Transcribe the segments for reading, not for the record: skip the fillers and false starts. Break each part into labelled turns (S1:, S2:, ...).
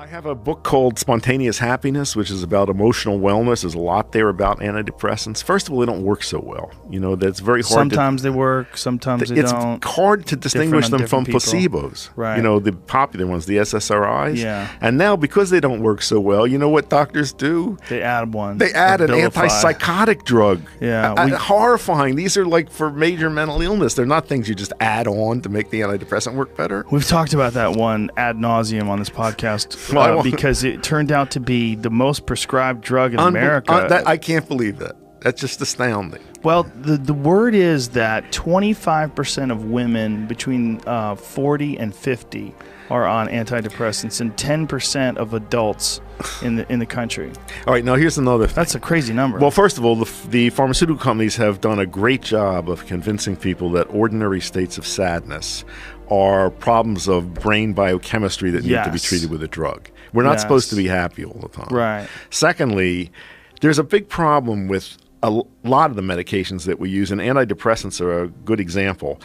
S1: I have a book called Spontaneous Happiness, which is about emotional wellness. There's a lot there about antidepressants. First of all, they don't work so well. That's very hard.
S2: Sometimes they work, sometimes they don't.
S1: It's hard to distinguish them from placebos.
S2: Right.
S1: The popular ones, the SSRIs.
S2: Yeah.
S1: And now, because they don't work so well, you know what doctors do?
S2: They add one.
S1: They add an antipsychotic drug.
S2: Yeah.
S1: Horrifying. These are like for major mental illness. They're not things you just add on to make the antidepressant work better.
S2: We've talked about that one ad nauseum on this podcast. Because it turned out to be the most prescribed drug in America.
S1: I can't believe that. That's just astounding.
S2: Well, the word is that 25% of women between 40 and 50 are on antidepressants, and 10% of adults in the country.
S1: All right, now here's another thing.
S2: That's a crazy number.
S1: Well, first of all, the pharmaceutical companies have done a great job of convincing people that ordinary states of sadness are problems of brain biochemistry that need to be treated with a drug. We're not supposed to be happy all the time.
S2: Right.
S1: Secondly, there's a big problem with a lot of the medications that we use, and antidepressants are a good example.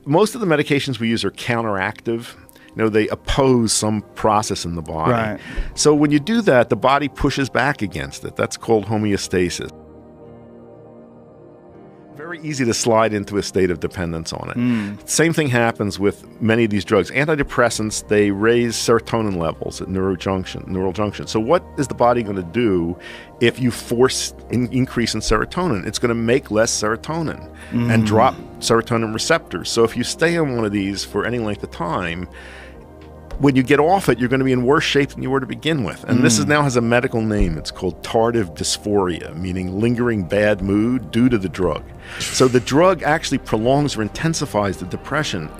S1: Most of the medications we use are counteractive. They oppose some process in the body.
S2: Right.
S1: So when you do that, the body pushes back against it. That's called homeostasis. Very easy to slide into a state of dependence on it. Same thing happens with many of these drugs. Antidepressants, they raise serotonin levels at neural junction. So what is the body going to do if you force an increase in serotonin? It's going to make less serotonin and drop serotonin receptors. So if you stay on one of these for any length of time, when you get off it, you're going to be in worse shape than you were to begin with. And this now has a medical name. It's called tardive dysphoria, meaning lingering bad mood due to the drug. So the drug actually prolongs or intensifies the depression.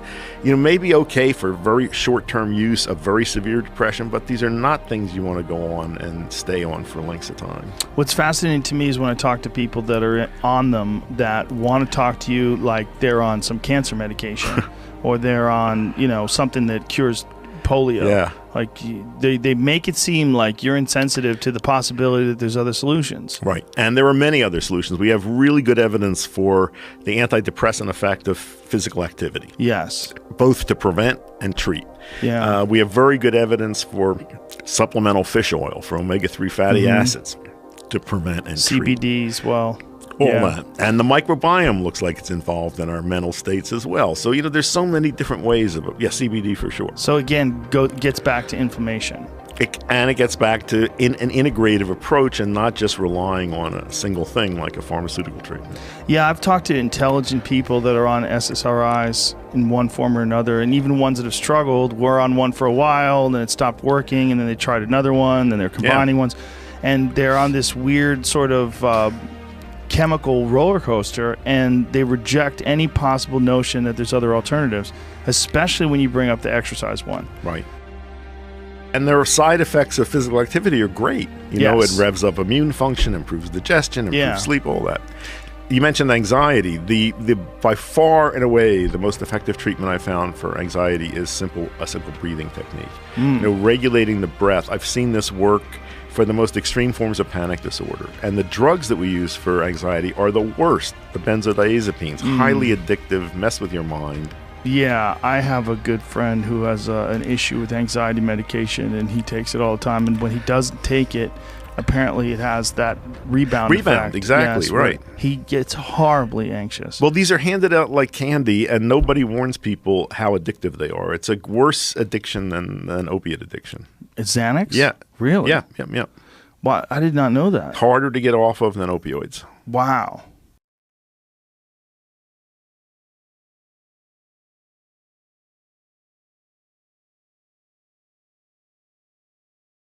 S1: May be okay for very short-term use of very severe depression, but these are not things you want to go on and stay on for lengths of time.
S2: What's fascinating to me is when I talk to people that are on them that want to talk to you like they're on some cancer medication or they're on, something that cures polio.
S1: Yeah.
S2: Like they make it seem like you're insensitive to the possibility that there's other solutions.
S1: Right. And there are many other solutions. We have really good evidence for the antidepressant effect of physical activity.
S2: Yes.
S1: Both to prevent and treat.
S2: Yeah.
S1: We have very good evidence for supplemental fish oil, for omega-3 fatty acids to prevent and treat.
S2: CBDs, well...
S1: All that. And the microbiome looks like it's involved in our mental states as well. So, there's so many different ways of it. Yeah, CBD for sure.
S2: So, again, gets back to inflammation.
S1: It gets back to an integrative approach and not just relying on a single thing like a pharmaceutical treatment.
S2: Yeah, I've talked to intelligent people that are on SSRIs in one form or another, and even ones that have struggled were on one for a while, and then it stopped working, and then they tried another one, then they're combining ones. And they're on this weird sort of... chemical roller coaster, and they reject any possible notion that there's other alternatives, especially when you bring up the exercise one.
S1: Right. And their side effects of physical activity are great. It revs up immune function, improves digestion, improves sleep, all that. You mentioned anxiety. The by far and away the most effective treatment I found for anxiety is a simple breathing technique. Regulating the breath. I've seen this work for the most extreme forms of panic disorder. And the drugs that we use for anxiety are the worst. The benzodiazepines, highly addictive, mess with your mind.
S2: Yeah, I have a good friend who has an issue with anxiety medication, and he takes it all the time. And when he doesn't take it, apparently it has that rebound effect.
S1: Exactly, right.
S2: He gets horribly anxious.
S1: Well, these are handed out like candy, and nobody warns people how addictive they are. It's a worse addiction than opiate addiction.
S2: It's Xanax?
S1: Yeah.
S2: Really?
S1: Yeah.
S2: Wow, I did not know that.
S1: Harder to get off of than opioids.
S2: Wow.